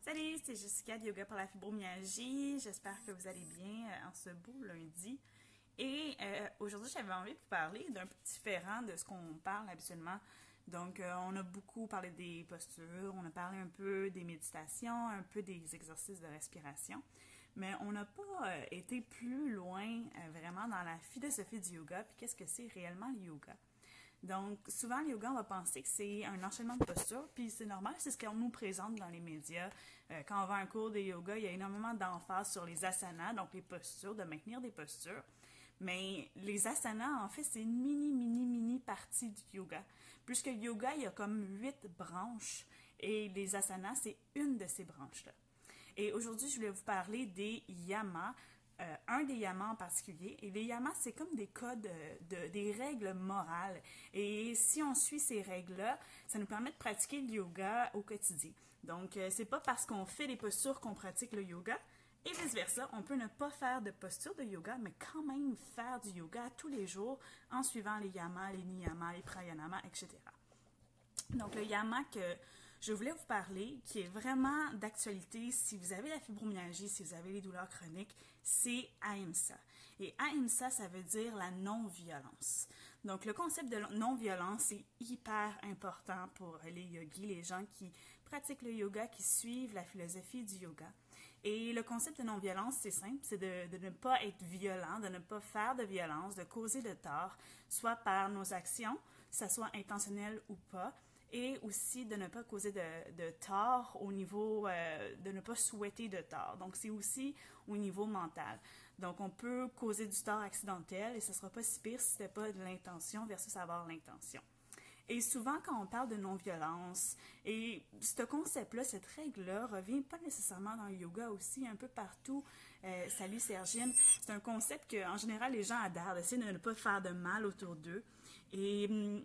Salut, c'est Jessica de Yoga pour la fibromyalgie. J'espère que vous allez bien en ce beau lundi. Et aujourd'hui, j'avais envie de vous parler d'un peu différent de ce qu'on parle habituellement. Donc, on a beaucoup parlé des postures, on a parlé un peu des méditations, un peu des exercices de respiration, mais on n'a pas été plus loin vraiment dans la philosophie du yoga, puis qu'est-ce que c'est réellement le yoga. Donc, souvent, le yoga, on va penser que c'est un enchaînement de postures, puis c'est normal, c'est ce qu'on nous présente dans les médias. Quand on va à un cours de yoga, il y a énormément d'emphase sur les asanas, donc les postures, de maintenir des postures. Mais les asanas, en fait, c'est une mini partie du yoga. Puisque le yoga, il y a comme 8 branches, et les asanas, c'est une de ces branches-là. Et aujourd'hui, je voulais vous parler des yamas, un des yamas en particulier. Et les yamas, c'est comme des codes, des règles morales. Et si on suit ces règles-là, ça nous permet de pratiquer le yoga au quotidien. Donc, c'est pas parce qu'on fait des postures qu'on pratique le yoga. Et vice-versa, on peut ne pas faire de posture de yoga, mais quand même faire du yoga tous les jours en suivant les yamas, les niyamas, les pranayamas, etc. Donc, le yama que je voulais vous parler, qui est vraiment d'actualité si vous avez la fibromyalgie, si vous avez les douleurs chroniques, c'est Ahimsa. Et Ahimsa, ça veut dire la non-violence. Donc, le concept de non-violence est hyper important pour les yogis, les gens qui pratiquent le yoga, qui suivent la philosophie du yoga. Et le concept de non-violence, c'est simple, c'est de ne pas être violent, de ne pas faire de violence, de causer de tort, soit par nos actions, que ça soit intentionnel ou pas, et aussi de ne pas causer de tort au niveau de ne pas souhaiter de tort. Donc, c'est aussi au niveau mental. Donc, on peut causer du tort accidentel et ce ne sera pas si pire si ce n'est pas de l'intention versus avoir l'intention. Et souvent, quand on parle de non-violence, et ce concept-là, cette règle-là, revient pas nécessairement dans le yoga aussi, un peu partout. Salut Sergine, c'est un concept que, en général, les gens adhèrent, d'essayer de ne pas faire de mal autour d'eux. Et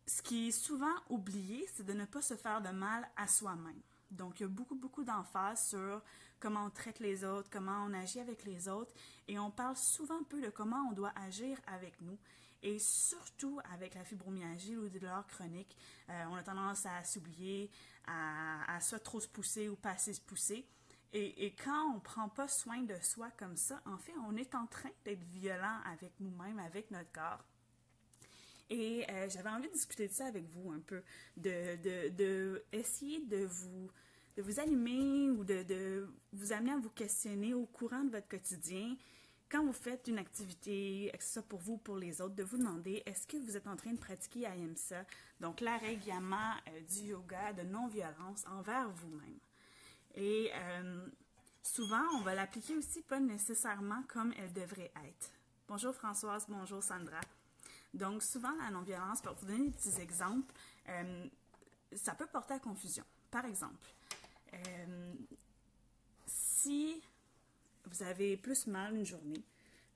ce qui est souvent oublié, c'est de ne pas se faire de mal à soi-même. Donc, il y a beaucoup d'emphase sur comment on traite les autres, comment on agit avec les autres, et on parle souvent peu de comment on doit agir avec nous. Et surtout avec la fibromyalgie ou des douleurs chroniques, on a tendance à s'oublier, à soit trop se pousser ou pas assez se pousser. Et quand on ne prend pas soin de soi comme ça, en fait, on est en train d'être violent avec nous-mêmes, avec notre corps. Et j'avais envie de discuter de ça avec vous un peu, de essayer de vous allumer ou de vous amener à vous questionner au courant de votre quotidien. Quand vous faites une activité, que ce soit pour vous ou pour les autres, de vous demander est-ce que vous êtes en train de pratiquer Ahimsa, donc la règle yama du yoga de non-violence envers vous-même. Et souvent, on va l'appliquer aussi pas nécessairement comme elle devrait être. Bonjour Françoise, bonjour Sandra. Donc, souvent, la non-violence, pour vous donner des petits exemples, ça peut porter à confusion. Par exemple, si vous avez plus mal une journée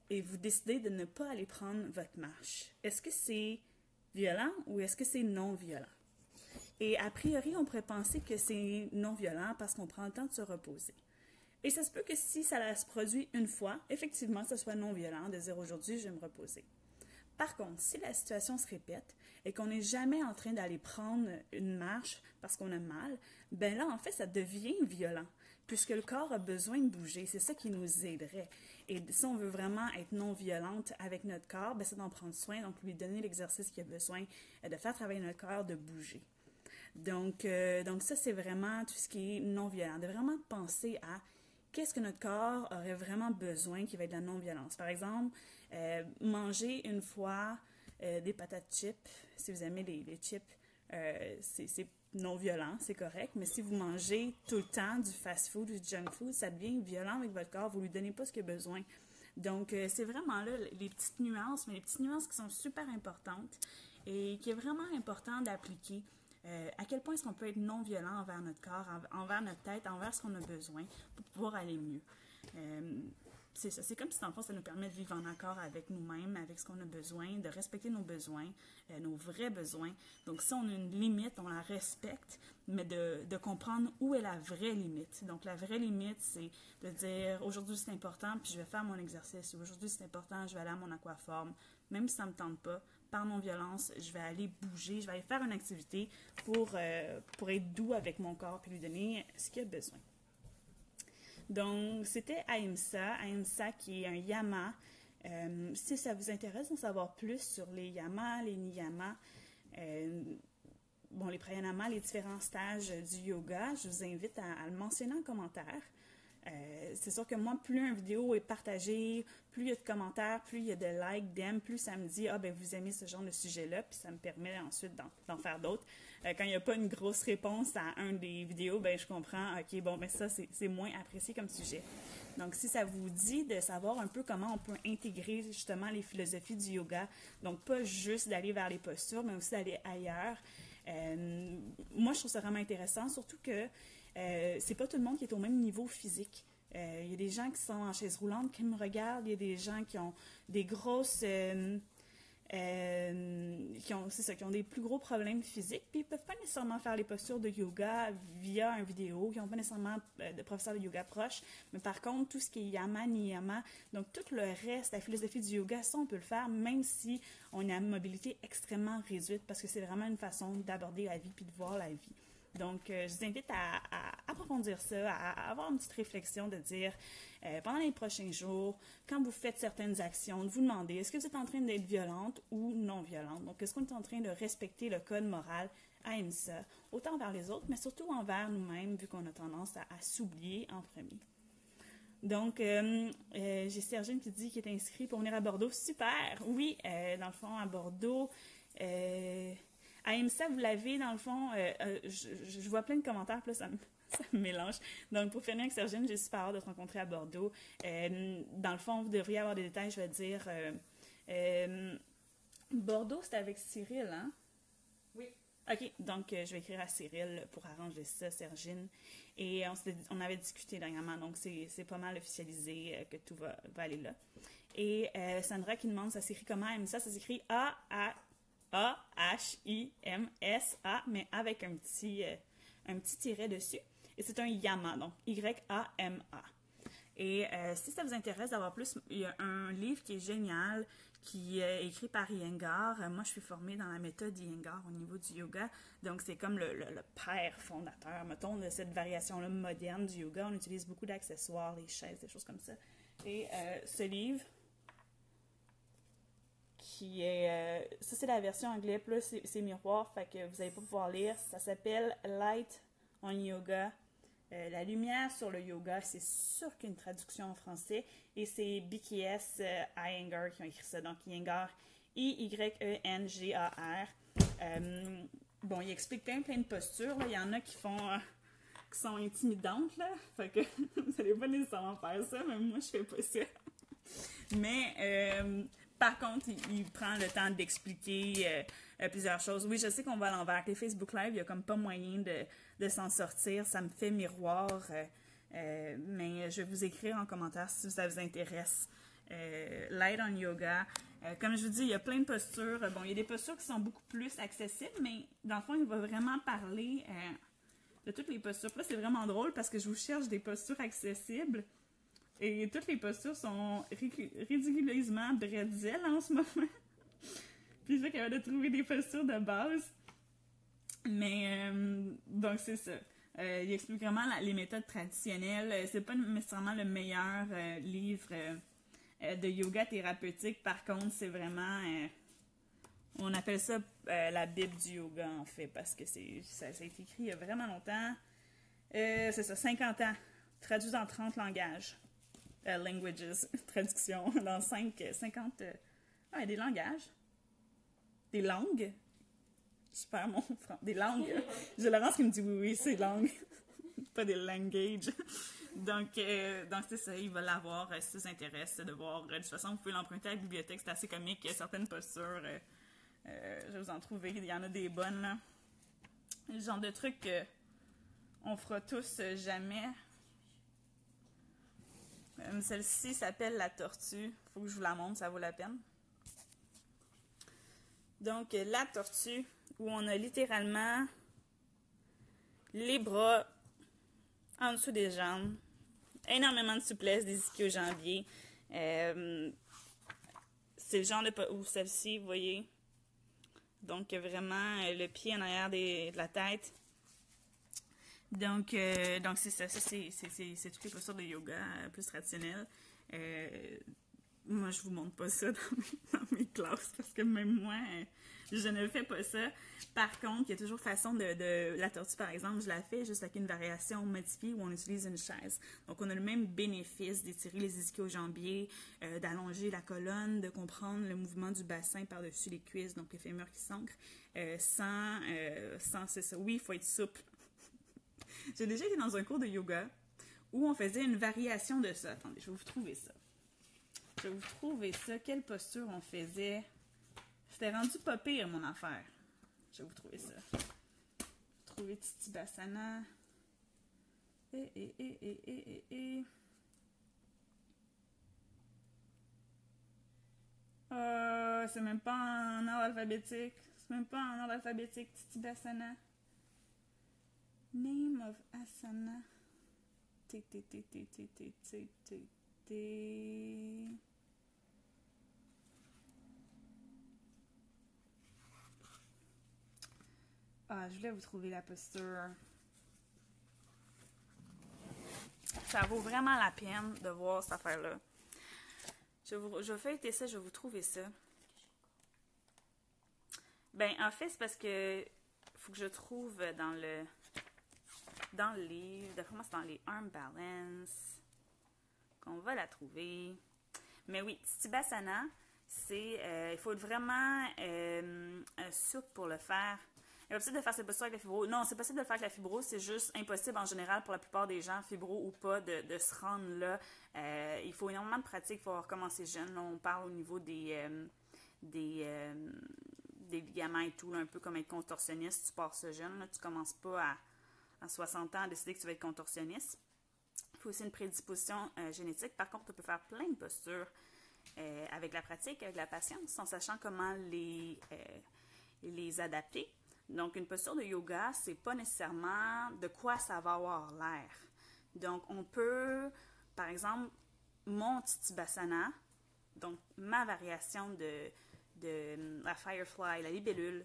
et vous décidez de ne pas aller prendre votre marche, est-ce que c'est violent ou est-ce que c'est non-violent? Et a priori, on pourrait penser que c'est non-violent parce qu'on prend le temps de se reposer. Et ça se peut que si ça se produit une fois, effectivement, ça soit non-violent de dire aujourd'hui, je vais me reposer. Par contre, si la situation se répète et qu'on n'est jamais en train d'aller prendre une marche parce qu'on a mal, ben là, en fait, ça devient violent, puisque le corps a besoin de bouger. C'est ça qui nous aiderait. Et si on veut vraiment être non violente avec notre corps, ben c'est d'en prendre soin, donc lui donner l'exercice qu'il a besoin de faire travailler notre corps, de bouger. Donc ça, c'est vraiment tout ce qui est non violent, de vraiment penser à qu'est-ce que notre corps aurait vraiment besoin qui va être de la non-violence. Par exemple, manger une fois des patates chips, si vous aimez les chips, c'est non-violent, c'est correct, mais si vous mangez tout le temps du fast-food ou du junk-food, ça devient violent avec votre corps, vous ne lui donnez pas ce qu'il a besoin. Donc, c'est vraiment là les petites nuances, mais les petites nuances qui sont super importantes et qui est vraiment important d'appliquer. À quel point est-ce qu'on peut être non violent envers notre corps, envers notre tête, envers ce qu'on a besoin pour pouvoir aller mieux. C'est ça. C'est comme si, dans le fond, ça nous permet de vivre en accord avec nous-mêmes, avec ce qu'on a besoin, de respecter nos besoins, nos vrais besoins. Donc, si on a une limite, on la respecte, mais de comprendre où est la vraie limite. Donc, la vraie limite, c'est de dire, aujourd'hui, c'est important, puis je vais faire mon exercice. Aujourd'hui, c'est important, je vais aller à mon aquaforme. Même si ça ne me tente pas, par non-violence, je vais aller bouger, je vais aller faire une activité pour être doux avec mon corps et lui donner ce qu'il a besoin. Donc, c'était Ahimsa qui est un yama. Si ça vous intéresse d'en savoir plus sur les yamas, les niyamas, les pranayamas, les différents stages du yoga, je vous invite à le mentionner en commentaire. C'est sûr que moi, plus une vidéo est partagée, plus il y a de commentaires, plus il y a de likes, d'aimes, plus ça me dit « Ah, ben vous aimez ce genre de sujet-là », puis ça me permet ensuite d'en faire d'autres. Quand il n'y a pas une grosse réponse à un des vidéos, ben je comprends « Ok, bon, ben ça, c'est moins apprécié comme sujet ». Donc, si ça vous dit de savoir un peu comment on peut intégrer justement les philosophies du yoga, donc pas juste d'aller vers les postures, mais aussi d'aller ailleurs, moi, je trouve ça vraiment intéressant, surtout que c'est pas tout le monde qui est au même niveau physique. Il y a des gens qui sont en chaise roulante qui me regardent, il y a des gens qui ont des grosses... qui ont des plus gros problèmes physiques, puis ils ne peuvent pas nécessairement faire les postures de yoga via une vidéo, qui n'ont pas nécessairement de professeur de yoga proche, mais par contre, tout ce qui est yama, niyama, donc tout le reste, la philosophie du yoga, ça, on peut le faire, même si on a une mobilité extrêmement réduite, parce que c'est vraiment une façon d'aborder la vie, puis de voir la vie. Donc, je vous invite à approfondir ça, à avoir une petite réflexion de dire, pendant les prochains jours, quand vous faites certaines actions, de vous demander, est-ce que vous êtes en train d'être violente ou non violente? Donc, est-ce qu'on est en train de respecter le code moral Ahimsa, autant envers les autres, mais surtout envers nous-mêmes, vu qu'on a tendance à s'oublier en premier. Donc, j'ai Sergine qui dit qu'il est inscrit pour venir à Bordeaux. Super! Oui, dans le fond, à Bordeaux... Ahimsa, vous l'avez, dans le fond, je vois plein de commentaires, puis là, ça me mélange. Donc, pour finir avec Sergine, j'ai super hâte de te rencontrer à Bordeaux. Dans le fond, vous devriez avoir des détails, je vais dire. Bordeaux, c'est avec Cyril, hein? Oui. OK, donc je vais écrire à Cyril pour arranger ça, Sergine. Et on avait discuté dernièrement, donc c'est pas mal officialisé que tout va aller là. Et Sandra qui demande, ça s'écrit comment? Ahimsa, ça s'écrit A-H-I-M-S-A, mais avec un petit tiret dessus. Et c'est un yama, donc Y-A-M-A. Et si ça vous intéresse d'avoir plus, il y a un livre qui est génial, qui est écrit par Iyengar. Moi, je suis formée dans la méthode Iyengar au niveau du yoga. Donc, c'est comme le père fondateur, mettons, de cette variation-là moderne du yoga. On utilise beaucoup d'accessoires, les chaises, des choses comme ça. Et ce livre... qui est... ça, c'est la version anglaise, plus c'est miroir, fait que vous n'allez pas pouvoir lire. Ça s'appelle Light on Yoga. La lumière sur le yoga, c'est sûr qu'il y a une traduction en français. Et c'est BKS Iyengar qui ont écrit ça. Donc, Iyengar, I-Y-E-N-G-A-R. Bon, il explique plein de postures. Là. Il y en a qui sont intimidantes, là. Fait que vous n'allez pas nécessairement faire ça, mais moi, je fais pas ça. Mais... par contre, il prend le temps d'expliquer plusieurs choses. Oui, je sais qu'on va à l'envers. Les Facebook Live, il n'y a comme pas moyen de s'en sortir. Ça me fait miroir. Mais je vais vous écrire en commentaire si ça vous intéresse. Light on Yoga. Comme je vous dis, il y a plein de postures. Bon, il y a des postures qui sont beaucoup plus accessibles, mais dans le fond, il va vraiment parler de toutes les postures. Là, c'est vraiment drôle parce que je vous cherche des postures accessibles. Et toutes les postures sont ridiculeusement bretzel en ce moment. Puis je suis capable de trouver des postures de base. Mais, donc c'est ça. Il explique vraiment les méthodes traditionnelles. C'est pas nécessairement le meilleur livre de yoga thérapeutique. Par contre, c'est vraiment... on appelle ça la Bible du yoga, en fait, parce que ça a été écrit il y a vraiment longtemps. C'est ça, 50 ans. Traduit en 30 langages. Languages, traduction dans 50... des langages. Des langues. Je perds mon franc. Des langues. J'ai Laurence qui me dit oui, c'est langue. Pas des langages. Donc c'est ça, il va l'avoir si ça vous intéresse de voir. De toute façon, vous pouvez l'emprunter à la bibliothèque, c'est assez comique. Certaines postures, je vais vous en trouver. Il y en a des bonnes, là. Le genre de trucs qu'on fera tous jamais. Celle-ci s'appelle la tortue. Il faut que je vous la montre, ça vaut la peine. Donc, la tortue, où on a littéralement les bras en dessous des jambes, énormément de souplesse des ischio-jambiers. C'est le genre de... ou celle-ci, vous voyez, Donc, vraiment, le pied en arrière de la tête. Donc c'est ça. Ça, c'est toutes les postures de yoga plus traditionnelles. Moi, je vous montre pas ça dans mes classes parce que même moi, je ne fais pas ça. Par contre, il y a toujours façon de la tortue, par exemple, je la fais juste avec une variation modifiée où on utilise une chaise. Donc, on a le même bénéfice d'étirer les ischio-jambiers, d'allonger la colonne, de comprendre le mouvement du bassin par-dessus les cuisses, donc le fémur qui s'ancre, sans c'est ça. Oui, il faut être souple. J'ai déjà été dans un cours de yoga où on faisait une variation de ça. Attendez, je vais vous trouver ça. Je vais vous trouver ça. Quelle posture on faisait? C'était rendu pas pire, mon affaire. Je vais vous trouver ça. Trouver Titibasana. C'est même pas en ordre alphabétique. C'est même pas en ordre alphabétique, Titibasana. Name of Asana. Ah, je voulais vous trouver la posture. Ça vaut vraiment la peine de voir cette affaire-là. Je vais feuilleter ça, je vais vous trouver ça. Ben, en fait, c'est parce que faut que je trouve dans le livre, d'après moi, c'est dans les Arm Balance qu'on va la trouver. Mais oui, Titibasana, c'est il faut être vraiment souple pour le faire. Il est possible de faire cette posture avec la fibro. Non, c'est possible de le faire avec la fibro, c'est juste impossible en général pour la plupart des gens, fibro ou pas, de se rendre là. Il faut énormément de pratique, il faut recommencer jeune. Là, on parle au niveau des ligaments et tout, là, un peu comme être contorsionniste. Tu pars ça jeune, là, tu commences pas à 60 ans à décider que tu vas être contorsionniste. Il faut aussi une prédisposition génétique. Par contre, on peut faire plein de postures avec la pratique, avec la patience, en sachant comment les adapter. Donc, une posture de yoga, c'est pas nécessairement de quoi ça va avoir l'air. Donc, on peut, par exemple, mon Titibasana, donc ma variation de la Firefly, la libellule,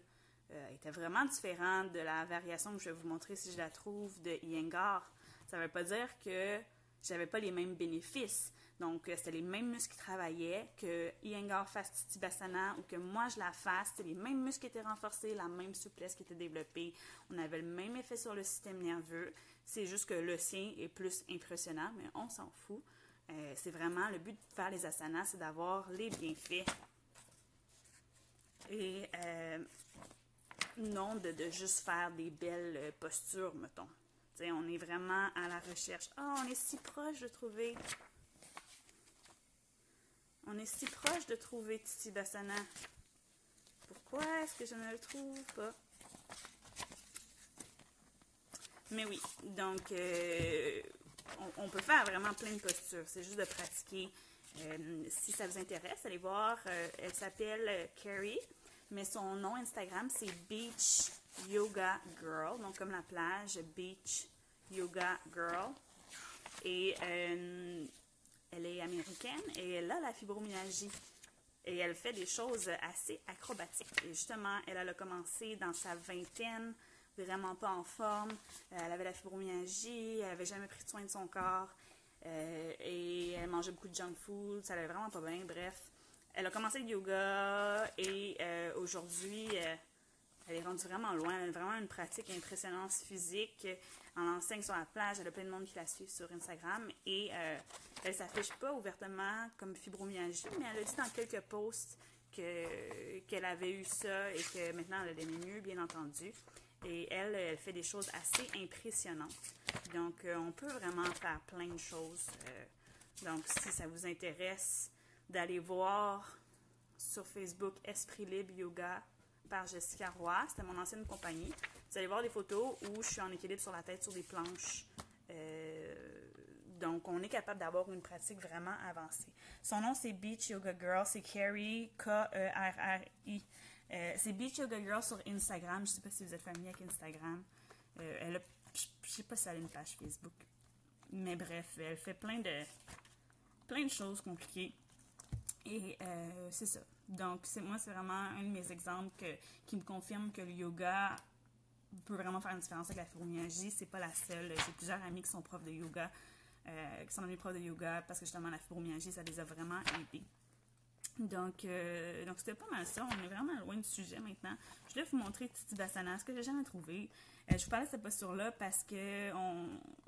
était vraiment différente de la variation que je vais vous montrer si je la trouve de Iyengar. Ça ne veut pas dire que j'avais pas les mêmes bénéfices. Donc, c'était les mêmes muscles qui travaillaient, que Iyengar fasse Titibasana ou que moi je la fasse. C'était les mêmes muscles qui étaient renforcés, la même souplesse qui était développée. On avait le même effet sur le système nerveux. C'est juste que le sien est plus impressionnant, mais on s'en fout. C'est vraiment le but de faire les asanas, c'est d'avoir les bienfaits. Et non de juste faire des belles postures, mettons. T'sais, on est vraiment à la recherche. Oh, on est si proche de trouver... On est si proche de trouver Titibasana. Pourquoi est-ce que je ne le trouve pas? Mais oui, donc on peut faire vraiment plein de postures. C'est juste de pratiquer. Si ça vous intéresse, allez voir. Elle s'appelle Carrie, mais son nom Instagram, c'est Beach Yoga Girl. Donc comme la plage, Beach Yoga Girl. Et elle est américaine et elle a la fibromyalgie. Et elle fait des choses assez acrobatiques. Et justement, elle a commencé dans sa vingtaine, vraiment pas en forme. Elle avait la fibromyalgie, elle n'avait jamais pris soin de son corps. Et elle mangeait beaucoup de junk food, ça allait vraiment pas bien. Bref, elle a commencé le yoga et aujourd'hui, elle est rendue vraiment loin. Elle a vraiment une pratique impressionnante physique. Elle enseigne sur la plage. Elle a plein de monde qui la suit sur Instagram. Et elle ne s'affiche pas ouvertement comme fibromyalgie, mais elle a dit dans quelques posts qu'elle avait eu ça et que maintenant elle allait mieux, bien entendu. Et elle fait des choses assez impressionnantes. Donc, on peut vraiment faire plein de choses. Donc, si ça vous intéresse d'aller voir sur Facebook Esprit Libre Yoga par Jessica Roy, c'était mon ancienne compagnie. Vous allez voir des photos où je suis en équilibre sur la tête sur des planches. Donc, on est capable d'avoir une pratique vraiment avancée. Son nom, c'est Beach Yoga Girl. C'est Carrie, K-E-R-R-I. C'est Beach Yoga Girl sur Instagram. Je ne sais pas si vous êtes familier avec Instagram. Je ne sais pas si elle a une page Facebook. Mais bref, elle fait plein de choses compliquées. Et c'est ça. Donc, moi, c'est vraiment un de mes exemples qui me confirme que le yoga peut vraiment faire une différence avec la fibromyalgie. C'est pas la seule. J'ai plusieurs amis qui sont profs de yoga, qui sont devenus profs de yoga parce que justement la fibromyalgie, ça les a vraiment aidés. Donc c'était pas mal ça. On est vraiment loin du sujet maintenant. Je voulais vous montrer Titibasana, ce que j'ai jamais trouvé. Je vous parlais de cette posture-là parce que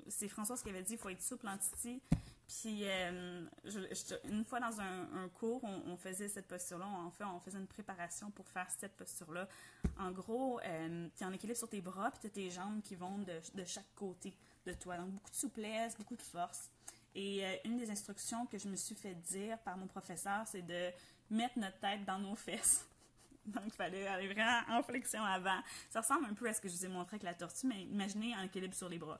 c'est Françoise qui avait dit qu'il faut être souple en titi. Puis, une fois dans un cours, on faisait cette posture-là. On faisait une préparation pour faire cette posture-là. En gros, tu es en équilibre sur tes bras, puis tu as tes jambes qui vont de chaque côté de toi. Donc, beaucoup de souplesse, beaucoup de force. Et une des instructions que je me suis fait dire par mon professeur, c'est de mettre notre tête dans nos fesses. Donc, il fallait aller vraiment en flexion avant. Ça ressemble un peu à ce que je vous ai montré avec la tortue, mais imaginez en équilibre sur les bras.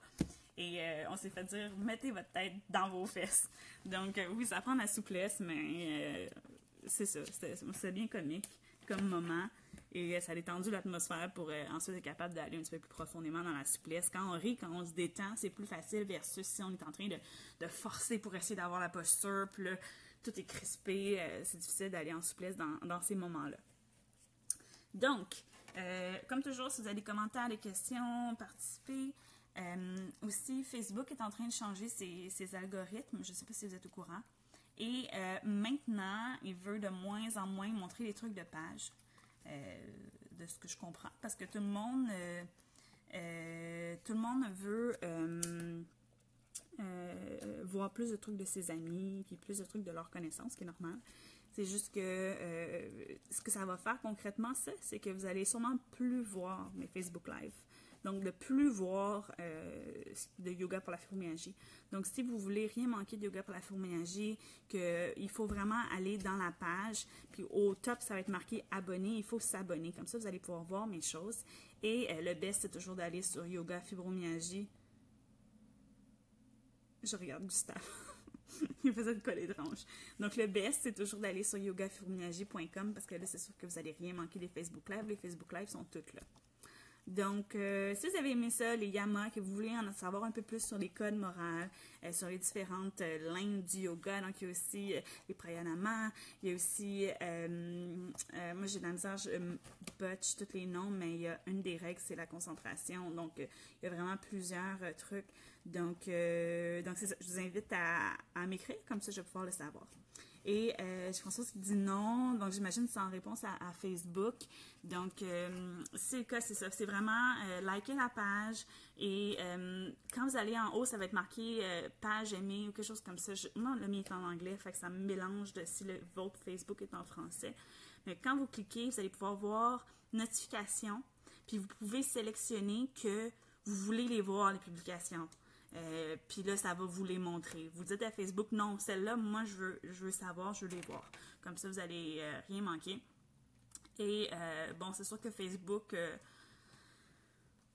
Et on s'est fait dire, mettez votre tête dans vos fesses. Donc, oui, ça prend de la souplesse, mais c'est ça. C'est bien comique comme moment. Et ça a détendu l'atmosphère pour ensuite être capable d'aller un petit peu plus profondément dans la souplesse. Quand on rit, quand on se détend, c'est plus facile versus si on est en train de forcer pour essayer d'avoir la posture. Puis là, tout est crispé. C'est difficile d'aller en souplesse dans ces moments-là. Donc, comme toujours, si vous avez des commentaires, des questions, participez. Aussi, Facebook est en train de changer ses algorithmes. Je ne sais pas si vous êtes au courant. Et maintenant, il veut de moins en moins montrer les trucs de page. De ce que je comprends. Parce que tout le monde veut voir plus de trucs de ses amis, puis plus de trucs de leurs connaissances, ce qui est normal. C'est juste que ce que ça va faire concrètement, c'est que vous allez sûrement plus voir mes Facebook Live. Donc, de plus voir de yoga pour la fibromyalgie. Donc, si vous voulez rien manquer de yoga pour la fibromyalgie, qu'il faut vraiment aller dans la page, puis au top, ça va être marqué « Abonner », il faut s'abonner. Comme ça, vous allez pouvoir voir mes choses. Et le best, c'est toujours d'aller sur Yoga Fibromyalgie. Je regarde Gustave. Il faisait de coller de range. Donc, le best, c'est toujours d'aller sur yogafibromyalgie.com parce que là, c'est sûr que vous n'allez rien manquer des Facebook Live. Les Facebook Live sont toutes là. Donc, si vous avez aimé ça, les yamas, que vous voulez en savoir un peu plus sur les codes moraux, sur les différentes lignes du yoga, donc il y a aussi les pranayamas, il y a aussi, moi j'ai de la misère, je botche tous les noms, mais il y a une des règles, c'est la concentration, donc il y a vraiment plusieurs trucs. Donc c'est ça, je vous invite à m'écrire, comme ça je vais pouvoir le savoir. Et j'ai Françoise qui dit non, donc j'imagine que c'est en réponse à Facebook. Donc, c'est le cas, c'est ça. C'est vraiment liker la page et quand vous allez en haut, ça va être marqué page aimée ou quelque chose comme ça. Moi, le mien est en anglais, fait que ça me mélange de si votre Facebook est en français. Mais quand vous cliquez, vous allez pouvoir voir notifications, puis vous pouvez sélectionner que vous voulez les voir, les publications. Puis là, ça va vous les montrer. Vous dites à Facebook, non, celle-là, moi, je veux savoir, je veux les voir. Comme ça, vous n'allez rien manquer. Et bon, c'est sûr que Facebook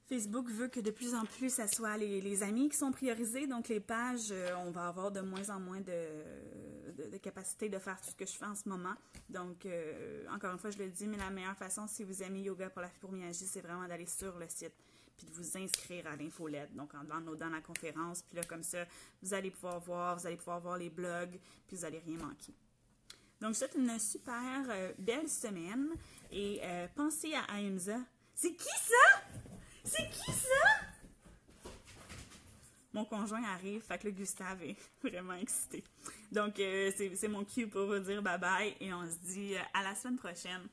veut que de plus en plus, ça soit les amis qui sont priorisés. Donc, les pages, on va avoir de moins en moins de capacité de faire tout ce que je fais en ce moment. Donc, encore une fois, je le dis, mais la meilleure façon, si vous aimez Yoga pour la fibromyalgie, c'est vraiment d'aller sur le site puis de vous inscrire à l'infolette, donc en downloadant la conférence, puis là, comme ça, vous allez pouvoir voir les blogs, puis vous n'allez rien manquer. Donc, je vous souhaite une super belle semaine, et pensez à Aimza. C'est qui ça? C'est qui ça? Mon conjoint arrive, fait que le Gustave est vraiment excité. Donc, c'est mon cue pour vous dire bye-bye, et on se dit à la semaine prochaine.